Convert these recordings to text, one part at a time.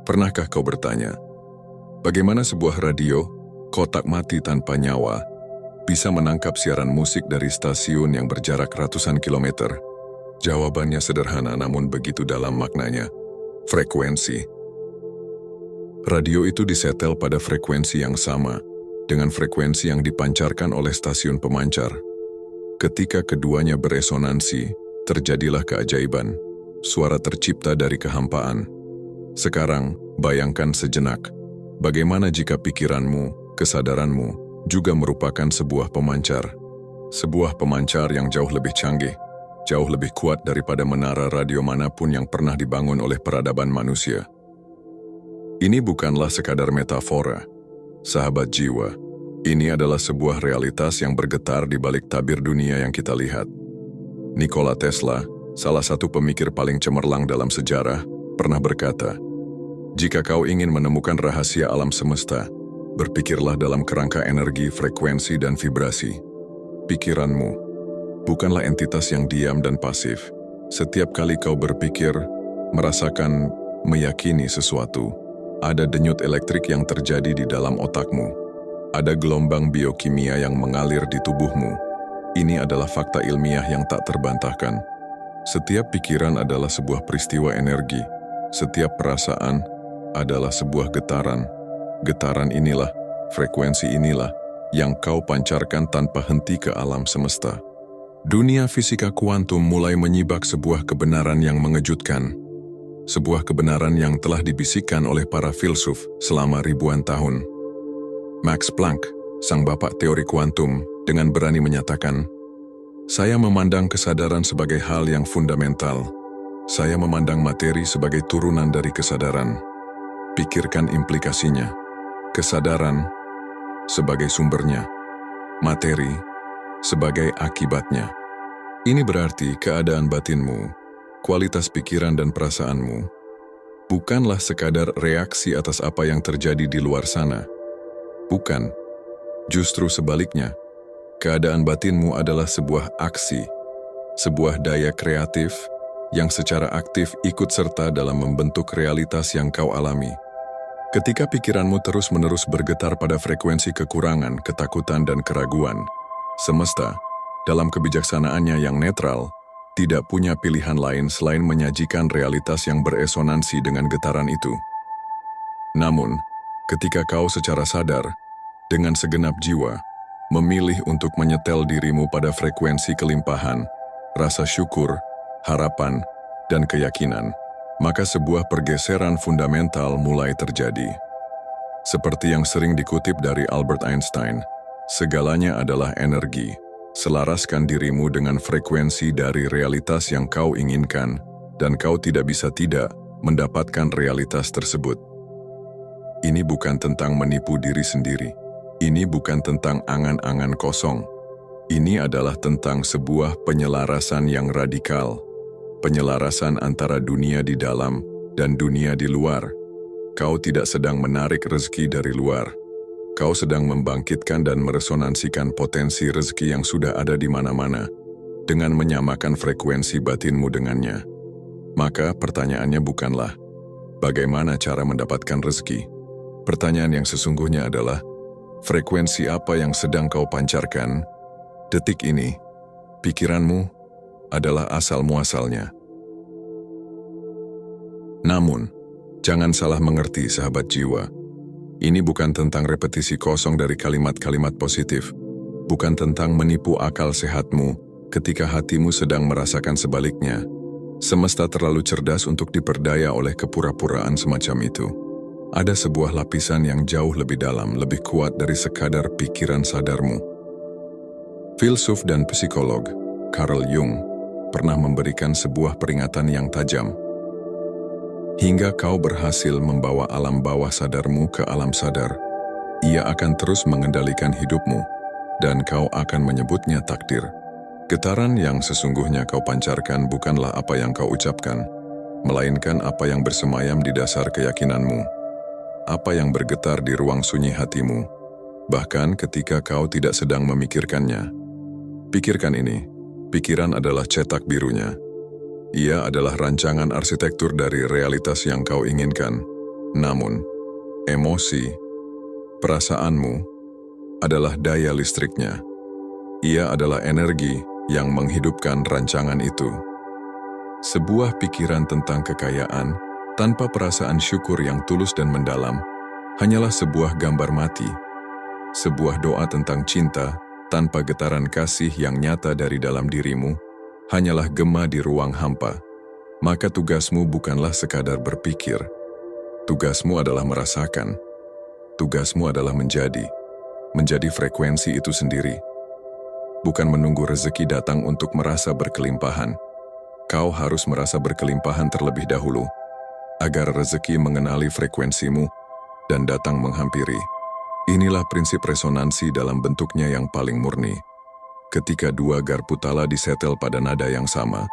Pernahkah kau bertanya, bagaimana sebuah radio, kotak mati tanpa nyawa, bisa menangkap siaran musik dari stasiun yang berjarak ratusan kilometer? Jawabannya sederhana namun begitu dalam maknanya. Frekuensi. Radio itu disetel pada frekuensi yang sama, dengan frekuensi yang dipancarkan oleh stasiun pemancar. Ketika keduanya beresonansi, terjadilah keajaiban. Suara tercipta dari kehampaan. Sekarang, bayangkan sejenak, bagaimana jika pikiranmu, kesadaranmu, juga merupakan sebuah pemancar. Sebuah pemancar yang jauh lebih canggih, jauh lebih kuat daripada menara radio manapun yang pernah dibangun oleh peradaban manusia. Ini bukanlah sekadar metafora, sahabat jiwa. Ini adalah sebuah realitas yang bergetar di balik tabir dunia yang kita lihat. Nikola Tesla, salah satu pemikir paling cemerlang dalam sejarah, pernah berkata, "Jika kau ingin menemukan rahasia alam semesta, berpikirlah dalam kerangka energi, frekuensi, dan vibrasi. Pikiranmu bukanlah entitas yang diam dan pasif. Setiap kali kau berpikir, merasakan, meyakini sesuatu, ada denyut elektrik yang terjadi di dalam otakmu. Ada gelombang biokimia yang mengalir di tubuhmu. Ini adalah fakta ilmiah yang tak terbantahkan. Setiap pikiran adalah sebuah peristiwa energi. Setiap perasaan adalah sebuah getaran. Getaran inilah, frekuensi inilah, yang kau pancarkan tanpa henti ke alam semesta." Dunia fisika kuantum mulai menyibak sebuah kebenaran yang mengejutkan. Sebuah kebenaran yang telah dibisikkan oleh para filsuf selama ribuan tahun. Max Planck, sang bapak teori kuantum, dengan berani menyatakan, "Saya memandang kesadaran sebagai hal yang fundamental. Saya memandang materi sebagai turunan dari kesadaran. Pikirkan implikasinya. Kesadaran sebagai sumbernya. Materi sebagai akibatnya. Ini berarti keadaan batinmu, kualitas pikiran dan perasaanmu, bukanlah sekadar reaksi atas apa yang terjadi di luar sana. Bukan, justru sebaliknya, keadaan batinmu adalah sebuah aksi, sebuah daya kreatif yang secara aktif ikut serta dalam membentuk realitas yang kau alami. Ketika pikiranmu terus-menerus bergetar pada frekuensi kekurangan, ketakutan, dan keraguan, semesta, dalam kebijaksanaannya yang netral, tidak punya pilihan lain selain menyajikan realitas yang beresonansi dengan getaran itu. Namun, ketika kau secara sadar, dengan segenap jiwa, memilih untuk menyetel dirimu pada frekuensi kelimpahan, rasa syukur, harapan, dan keyakinan, maka sebuah pergeseran fundamental mulai terjadi. Seperti yang sering dikutip dari Albert Einstein, segalanya adalah energi. Selaraskan dirimu dengan frekuensi dari realitas yang kau inginkan, dan kau tidak bisa tidak mendapatkan realitas tersebut. Ini bukan tentang menipu diri sendiri. Ini bukan tentang angan-angan kosong. Ini adalah tentang sebuah penyelarasan yang radikal. Penyelarasan antara dunia di dalam dan dunia di luar. Kau tidak sedang menarik rezeki dari luar. Kau sedang membangkitkan dan meresonansikan potensi rezeki yang sudah ada di mana-mana, dengan menyamakan frekuensi batinmu dengannya. Maka pertanyaannya bukanlah, bagaimana cara mendapatkan rezeki? Pertanyaan yang sesungguhnya adalah, frekuensi apa yang sedang kau pancarkan? Detik ini, pikiranmu adalah asal-muasalnya. Namun, jangan salah mengerti sahabat jiwa. Ini bukan tentang repetisi kosong dari kalimat-kalimat positif, bukan tentang menipu akal sehatmu ketika hatimu sedang merasakan sebaliknya. Semesta terlalu cerdas untuk diperdaya oleh kepura-puraan semacam itu. Ada sebuah lapisan yang jauh lebih dalam, lebih kuat dari sekadar pikiran sadarmu. Filsuf dan psikolog Carl Jung pernah memberikan sebuah peringatan yang tajam. Hingga kau berhasil membawa alam bawah sadarmu ke alam sadar, ia akan terus mengendalikan hidupmu, dan kau akan menyebutnya takdir. Getaran yang sesungguhnya kau pancarkan bukanlah apa yang kau ucapkan, melainkan apa yang bersemayam di dasar keyakinanmu, apa yang bergetar di ruang sunyi hatimu, bahkan ketika kau tidak sedang memikirkannya. Pikirkan ini, pikiran adalah cetak birunya. Ia adalah rancangan arsitektur dari realitas yang kau inginkan. Namun, emosi, perasaanmu adalah daya listriknya. Ia adalah energi yang menghidupkan rancangan itu. Sebuah pikiran tentang kekayaan tanpa perasaan syukur yang tulus dan mendalam hanyalah sebuah gambar mati. Sebuah doa tentang cinta tanpa getaran kasih yang nyata dari dalam dirimu hanyalah gema di ruang hampa. Maka tugasmu bukanlah sekadar berpikir. Tugasmu adalah merasakan. Tugasmu adalah menjadi frekuensi itu sendiri. Bukan menunggu rezeki datang untuk merasa berkelimpahan. Kau harus merasa berkelimpahan terlebih dahulu, agar rezeki mengenali frekuensimu dan datang menghampiri. Inilah prinsip resonansi dalam bentuknya yang paling murni. Ketika dua garpu tala disetel pada nada yang sama,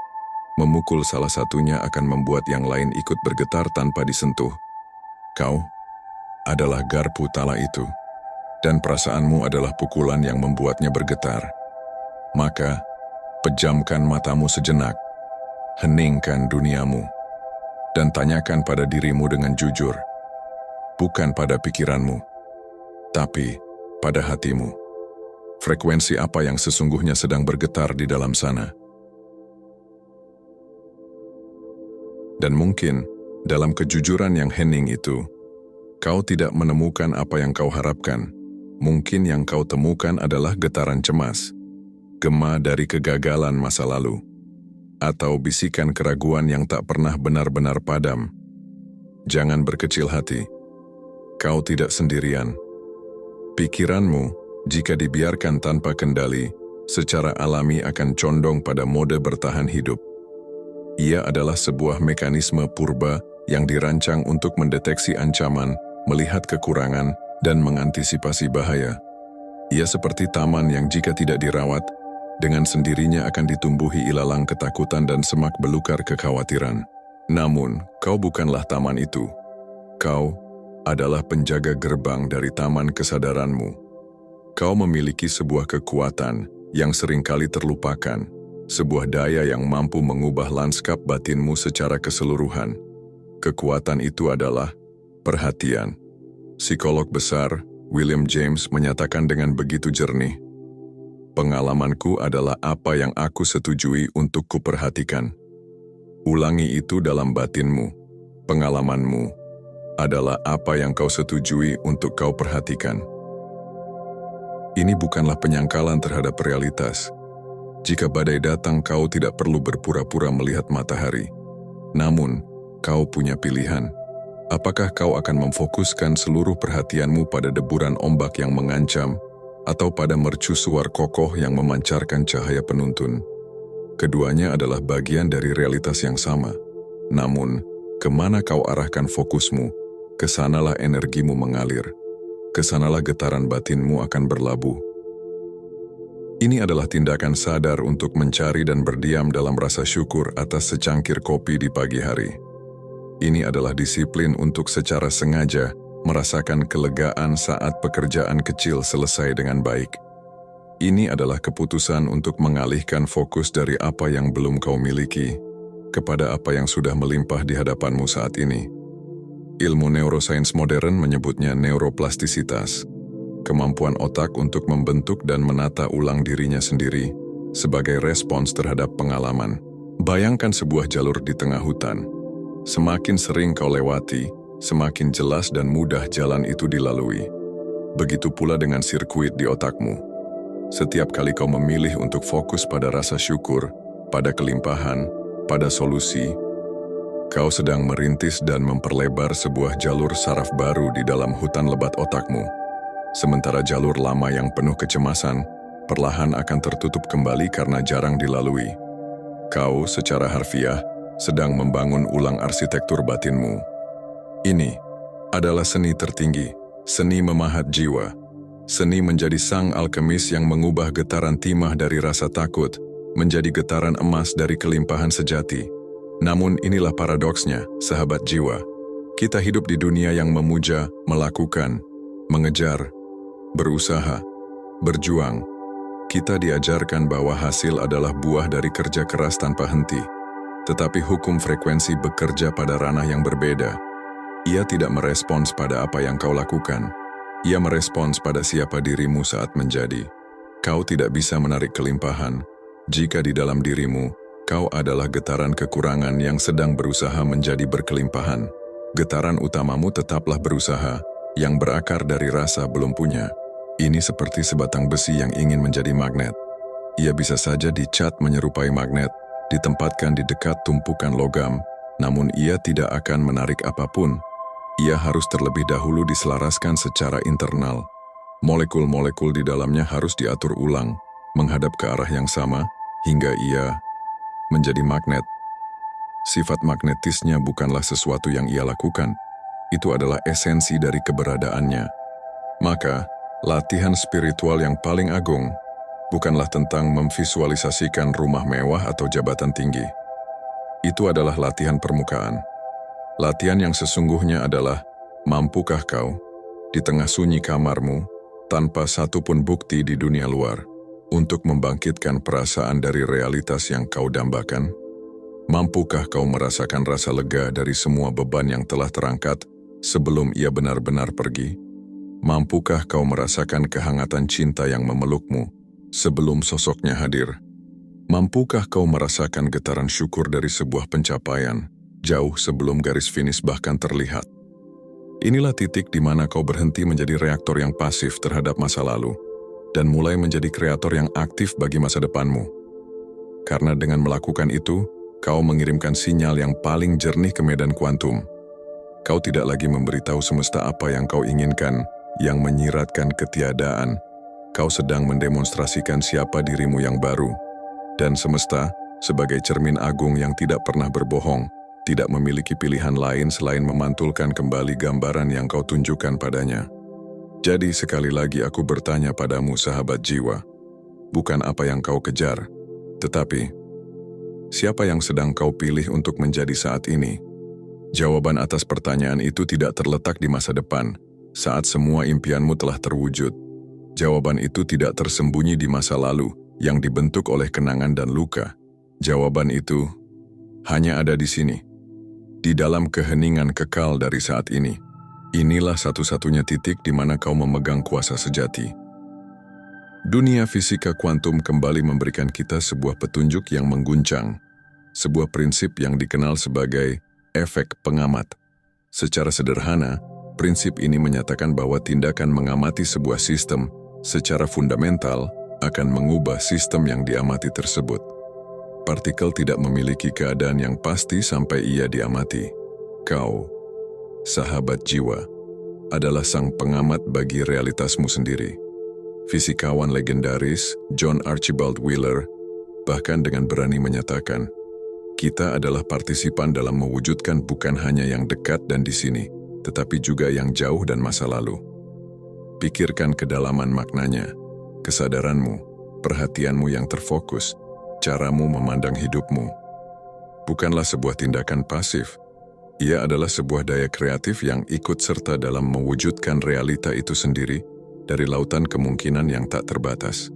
memukul salah satunya akan membuat yang lain ikut bergetar tanpa disentuh. Kau adalah garpu tala itu, dan perasaanmu adalah pukulan yang membuatnya bergetar. Maka, pejamkan matamu sejenak, heningkan duniamu, dan tanyakan pada dirimu dengan jujur, bukan pada pikiranmu, tapi pada hatimu. Frekuensi apa yang sesungguhnya sedang bergetar di dalam sana? Dan mungkin, dalam kejujuran yang hening itu, kau tidak menemukan apa yang kau harapkan. Mungkin yang kau temukan adalah getaran cemas, gema dari kegagalan masa lalu, atau bisikan keraguan yang tak pernah benar-benar padam. Jangan berkecil hati. Kau tidak sendirian. Pikiranmu, jika dibiarkan tanpa kendali, secara alami akan condong pada mode bertahan hidup. Ia adalah sebuah mekanisme purba yang dirancang untuk mendeteksi ancaman, melihat kekurangan, dan mengantisipasi bahaya. Ia seperti taman yang jika tidak dirawat, dengan sendirinya akan ditumbuhi ilalang ketakutan dan semak belukar kekhawatiran. Namun, kau bukanlah taman itu. Kau adalah penjaga gerbang dari taman kesadaranmu. Kau memiliki sebuah kekuatan yang seringkali terlupakan, sebuah daya yang mampu mengubah lanskap batinmu secara keseluruhan. Kekuatan itu adalah perhatian. Psikolog besar William James menyatakan dengan begitu jernih, "Pengalamanku adalah apa yang aku setujui untuk kuperhatikan." Ulangi itu dalam batinmu. Pengalamanmu adalah apa yang kau setujui untuk kau perhatikan. Ini bukanlah penyangkalan terhadap realitas. Jika badai datang, kau tidak perlu berpura-pura melihat matahari. Namun, kau punya pilihan. Apakah kau akan memfokuskan seluruh perhatianmu pada deburan ombak yang mengancam, atau pada mercusuar kokoh yang memancarkan cahaya penuntun? Keduanya adalah bagian dari realitas yang sama. Namun, kemana kau arahkan fokusmu, kesanalah energimu mengalir. Kesanalah getaran batinmu akan berlabuh. Ini adalah tindakan sadar untuk mencari dan berdiam dalam rasa syukur atas secangkir kopi di pagi hari. Ini adalah disiplin untuk secara sengaja merasakan kelegaan saat pekerjaan kecil selesai dengan baik. Ini adalah keputusan untuk mengalihkan fokus dari apa yang belum kau miliki kepada apa yang sudah melimpah di hadapanmu saat ini. Ilmu neuroscience modern menyebutnya neuroplastisitas, kemampuan otak untuk membentuk dan menata ulang dirinya sendiri sebagai respons terhadap pengalaman. Bayangkan sebuah jalur di tengah hutan. Semakin sering kau lewati, semakin jelas dan mudah jalan itu dilalui. Begitu pula dengan sirkuit di otakmu. Setiap kali kau memilih untuk fokus pada rasa syukur, pada kelimpahan, pada solusi, kau sedang merintis dan memperlebar sebuah jalur saraf baru di dalam hutan lebat otakmu. Sementara jalur lama yang penuh kecemasan, perlahan akan tertutup kembali karena jarang dilalui. Kau secara harfiah sedang membangun ulang arsitektur batinmu. Ini adalah seni tertinggi, seni memahat jiwa. Seni menjadi sang alkemis yang mengubah getaran timah dari rasa takut menjadi getaran emas dari kelimpahan sejati. Namun inilah paradoksnya, sahabat jiwa. Kita hidup di dunia yang memuja, melakukan, mengejar, berusaha, berjuang. Kita diajarkan bahwa hasil adalah buah dari kerja keras tanpa henti. Tetapi hukum frekuensi bekerja pada ranah yang berbeda. Ia tidak merespons pada apa yang kau lakukan. Ia merespons pada siapa dirimu saat menjadi. Kau tidak bisa menarik kelimpahan jika di dalam dirimu kau adalah getaran kekurangan yang sedang berusaha menjadi berkelimpahan. Getaran utamamu tetaplah berusaha, yang berakar dari rasa belum punya. Ini seperti sebatang besi yang ingin menjadi magnet. Ia bisa saja dicat menyerupai magnet, ditempatkan di dekat tumpukan logam, namun ia tidak akan menarik apapun. Ia harus terlebih dahulu diselaraskan secara internal. Molekul-molekul di dalamnya harus diatur ulang, menghadap ke arah yang sama, hingga ia menjadi magnet. Sifat magnetisnya bukanlah sesuatu yang ia lakukan, itu adalah esensi dari keberadaannya. Maka, latihan spiritual yang paling agung bukanlah tentang memvisualisasikan rumah mewah atau jabatan tinggi. Itu adalah latihan permukaan. Latihan yang sesungguhnya adalah, mampukah kau, di tengah sunyi kamarmu, tanpa satupun bukti di dunia luar, untuk membangkitkan perasaan dari realitas yang kau dambakan? Mampukah kau merasakan rasa lega dari semua beban yang telah terangkat sebelum ia benar-benar pergi? Mampukah kau merasakan kehangatan cinta yang memelukmu sebelum sosoknya hadir? Mampukah kau merasakan getaran syukur dari sebuah pencapaian jauh sebelum garis finish bahkan terlihat? Inilah titik di mana kau berhenti menjadi reaktor yang pasif terhadap masa lalu dan mulai menjadi kreator yang aktif bagi masa depanmu. Karena dengan melakukan itu, kau mengirimkan sinyal yang paling jernih ke medan kuantum. Kau tidak lagi memberitahu semesta apa yang kau inginkan, yang menyiratkan ketiadaan. Kau sedang mendemonstrasikan siapa dirimu yang baru. Dan semesta, sebagai cermin agung yang tidak pernah berbohong, tidak memiliki pilihan lain selain memantulkan kembali gambaran yang kau tunjukkan padanya. Jadi sekali lagi aku bertanya padamu, sahabat jiwa, bukan apa yang kau kejar, tetapi siapa yang sedang kau pilih untuk menjadi saat ini? Jawaban atas pertanyaan itu tidak terletak di masa depan, saat semua impianmu telah terwujud. Jawaban itu tidak tersembunyi di masa lalu, yang dibentuk oleh kenangan dan luka. Jawaban itu hanya ada di sini, di dalam keheningan kekal dari saat ini. Inilah satu-satunya titik di mana kau memegang kuasa sejati. Dunia fisika kuantum kembali memberikan kita sebuah petunjuk yang mengguncang, sebuah prinsip yang dikenal sebagai efek pengamat. Secara sederhana, prinsip ini menyatakan bahwa tindakan mengamati sebuah sistem secara fundamental akan mengubah sistem yang diamati tersebut. Partikel tidak memiliki keadaan yang pasti sampai ia diamati. Kau, sahabat jiwa, adalah sang pengamat bagi realitasmu sendiri. Fisikawan legendaris John Archibald Wheeler bahkan dengan berani menyatakan, kita adalah partisipan dalam mewujudkan bukan hanya yang dekat dan di sini, tetapi juga yang jauh dan masa lalu. Pikirkan kedalaman maknanya, kesadaranmu, perhatianmu yang terfokus, caramu memandang hidupmu. Bukanlah sebuah tindakan pasif, ia adalah sebuah daya kreatif yang ikut serta dalam mewujudkan realita itu sendiri dari lautan kemungkinan yang tak terbatas.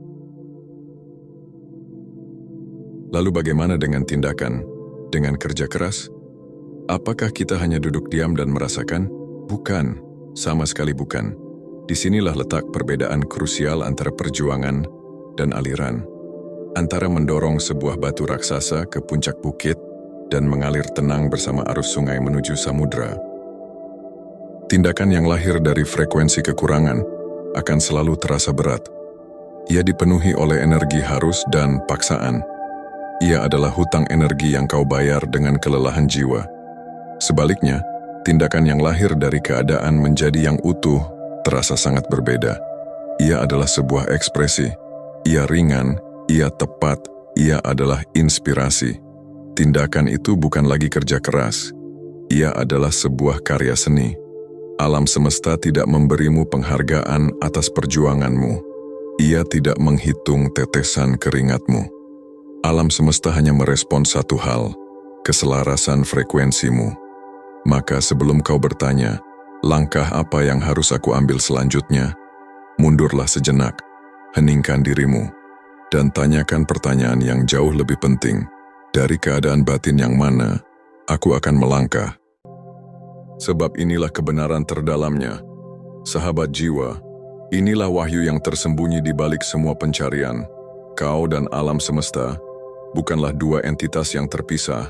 Lalu bagaimana dengan tindakan? Dengan kerja keras? Apakah kita hanya duduk diam dan merasakan? Bukan, sama sekali bukan. Disinilah letak perbedaan krusial antara perjuangan dan aliran. Antara mendorong sebuah batu raksasa ke puncak bukit dan mengalir tenang bersama arus sungai menuju samudra. Tindakan yang lahir dari frekuensi kekurangan akan selalu terasa berat. Ia dipenuhi oleh energi harus dan paksaan. Ia adalah hutang energi yang kau bayar dengan kelelahan jiwa. Sebaliknya, tindakan yang lahir dari keadaan menjadi yang utuh terasa sangat berbeda. Ia adalah sebuah ekspresi. Ia ringan, ia tepat, ia adalah inspirasi. Tindakan itu bukan lagi kerja keras. Ia adalah sebuah karya seni. Alam semesta tidak memberimu penghargaan atas perjuanganmu. Ia tidak menghitung tetesan keringatmu. Alam semesta hanya merespons satu hal, keselarasan frekuensimu. Maka sebelum kau bertanya, langkah apa yang harus aku ambil selanjutnya? Mundurlah sejenak, heningkan dirimu, dan tanyakan pertanyaan yang jauh lebih penting. Dari keadaan batin yang mana, aku akan melangkah? Sebab inilah kebenaran terdalamnya. Sahabat jiwa, inilah wahyu yang tersembunyi di balik semua pencarian. Kau dan alam semesta bukanlah dua entitas yang terpisah.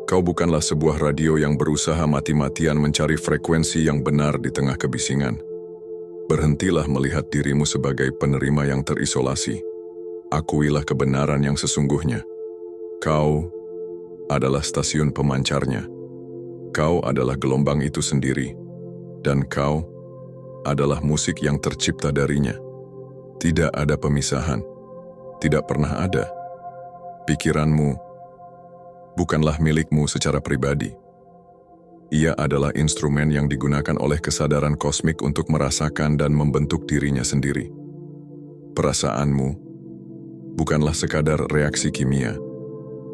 Kau bukanlah sebuah radio yang berusaha mati-matian mencari frekuensi yang benar di tengah kebisingan. Berhentilah melihat dirimu sebagai penerima yang terisolasi. Akuilah kebenaran yang sesungguhnya. Kau adalah stasiun pemancarnya. Kau adalah gelombang itu sendiri. Dan kau adalah musik yang tercipta darinya. Tidak ada pemisahan. Tidak pernah ada. Pikiranmu bukanlah milikmu secara pribadi. Ia adalah instrumen yang digunakan oleh kesadaran kosmik untuk merasakan dan membentuk dirinya sendiri. Perasaanmu bukanlah sekadar reaksi kimia.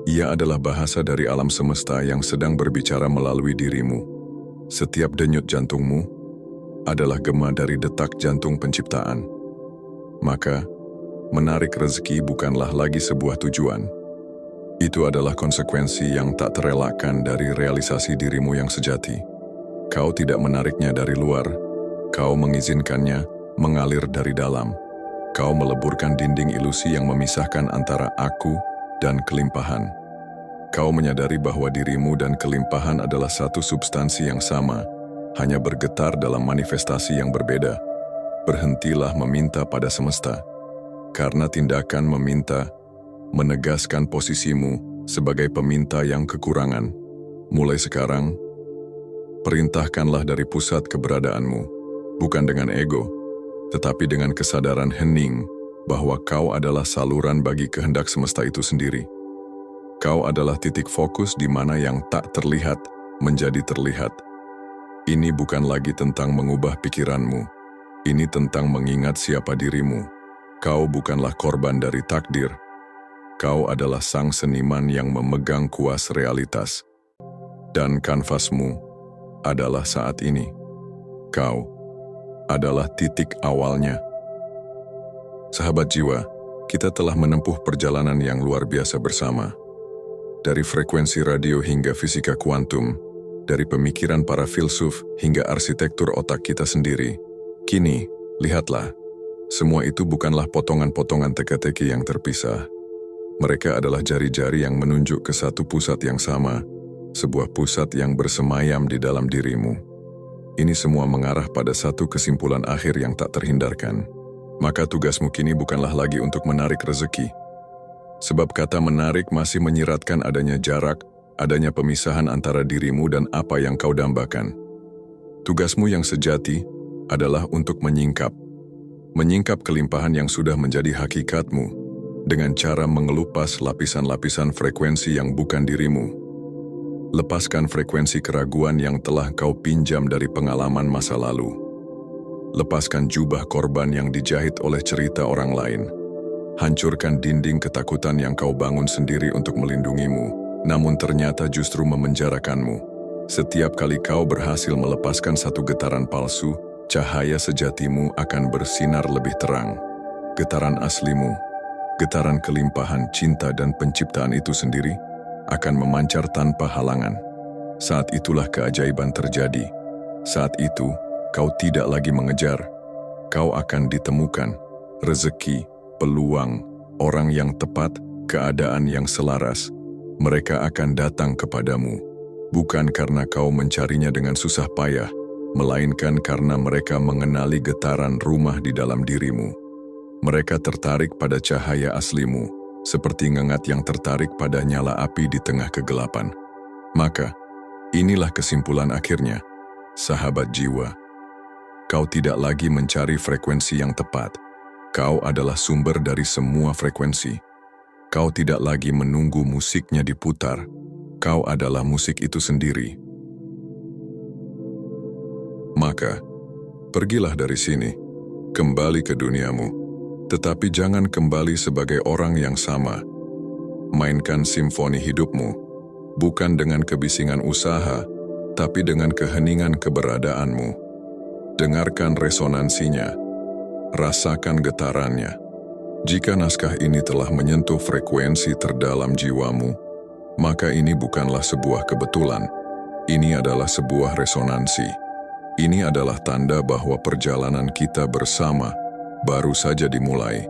Ia adalah bahasa dari alam semesta yang sedang berbicara melalui dirimu. Setiap denyut jantungmu adalah gema dari detak jantung penciptaan. Maka, menarik rezeki bukanlah lagi sebuah tujuan. Itu adalah konsekuensi yang tak terelakkan dari realisasi dirimu yang sejati. Kau tidak menariknya dari luar, kau mengizinkannya mengalir dari dalam. Kau meleburkan dinding ilusi yang memisahkan antara aku dan kelimpahan. Kau menyadari bahwa dirimu dan kelimpahan adalah satu substansi yang sama, hanya bergetar dalam manifestasi yang berbeda. Berhentilah meminta pada semesta, karena tindakan meminta menegaskan posisimu sebagai peminta yang kekurangan. Mulai sekarang, perintahkanlah dari pusat keberadaanmu, bukan dengan ego, tetapi dengan kesadaran hening bahwa kau adalah saluran bagi kehendak semesta itu sendiri. Kau adalah titik fokus di mana yang tak terlihat menjadi terlihat. Ini bukan lagi tentang mengubah pikiranmu, ini tentang mengingat siapa dirimu. Kau bukanlah korban dari takdir. Kau adalah sang seniman yang memegang kuas realitas. Dan kanvasmu adalah saat ini. Kau adalah titik awalnya. Sahabat jiwa, kita telah menempuh perjalanan yang luar biasa bersama. Dari frekuensi radio hingga fisika kuantum, dari pemikiran para filsuf hingga arsitektur otak kita sendiri. Kini, lihatlah, semua itu bukanlah potongan-potongan teka-teki yang terpisah. Mereka adalah jari-jari yang menunjuk ke satu pusat yang sama, sebuah pusat yang bersemayam di dalam dirimu. Ini semua mengarah pada satu kesimpulan akhir yang tak terhindarkan. Maka tugasmu kini bukanlah lagi untuk menarik rezeki. Sebab kata menarik masih menyiratkan adanya jarak, adanya pemisahan antara dirimu dan apa yang kau dambakan. Tugasmu yang sejati adalah untuk menyingkap. Menyingkap kelimpahan yang sudah menjadi hakikatmu, dengan cara mengelupas lapisan-lapisan frekuensi yang bukan dirimu. Lepaskan frekuensi keraguan yang telah kau pinjam dari pengalaman masa lalu. Lepaskan jubah korban yang dijahit oleh cerita orang lain. Hancurkan dinding ketakutan yang kau bangun sendiri untuk melindungimu, namun ternyata justru memenjarakanmu. Setiap kali kau berhasil melepaskan satu getaran palsu, cahaya sejatimu akan bersinar lebih terang. Getaran aslimu, getaran kelimpahan cinta dan penciptaan itu sendiri akan memancar tanpa halangan. Saat itulah keajaiban terjadi. Saat itu, kau tidak lagi mengejar. Kau akan ditemukan. Rezeki, peluang, orang yang tepat, keadaan yang selaras. Mereka akan datang kepadamu. Bukan karena kau mencarinya dengan susah payah, melainkan karena mereka mengenali getaran rumah di dalam dirimu. Mereka tertarik pada cahaya aslimu, seperti ngengat yang tertarik pada nyala api di tengah kegelapan. Maka, inilah kesimpulan akhirnya, sahabat jiwa. Kau tidak lagi mencari frekuensi yang tepat. Kau adalah sumber dari semua frekuensi. Kau tidak lagi menunggu musiknya diputar. Kau adalah musik itu sendiri. Maka, pergilah dari sini, kembali ke duniamu. Tetapi jangan kembali sebagai orang yang sama. Mainkan simfoni hidupmu, bukan dengan kebisingan usaha, tapi dengan keheningan keberadaanmu. Dengarkan resonansinya, rasakan getarannya. Jika naskah ini telah menyentuh frekuensi terdalam jiwamu, maka ini bukanlah sebuah kebetulan. Ini adalah sebuah resonansi. Ini adalah tanda bahwa perjalanan kita bersama baru saja dimulai.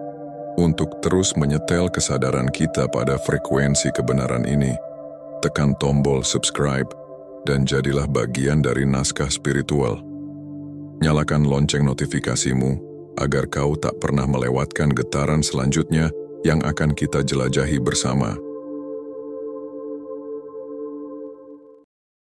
Untuk terus menyetel kesadaran kita pada frekuensi kebenaran ini, tekan tombol subscribe dan jadilah bagian dari naskah spiritual. Nyalakan lonceng notifikasimu agar kau tak pernah melewatkan getaran selanjutnya yang akan kita jelajahi bersama.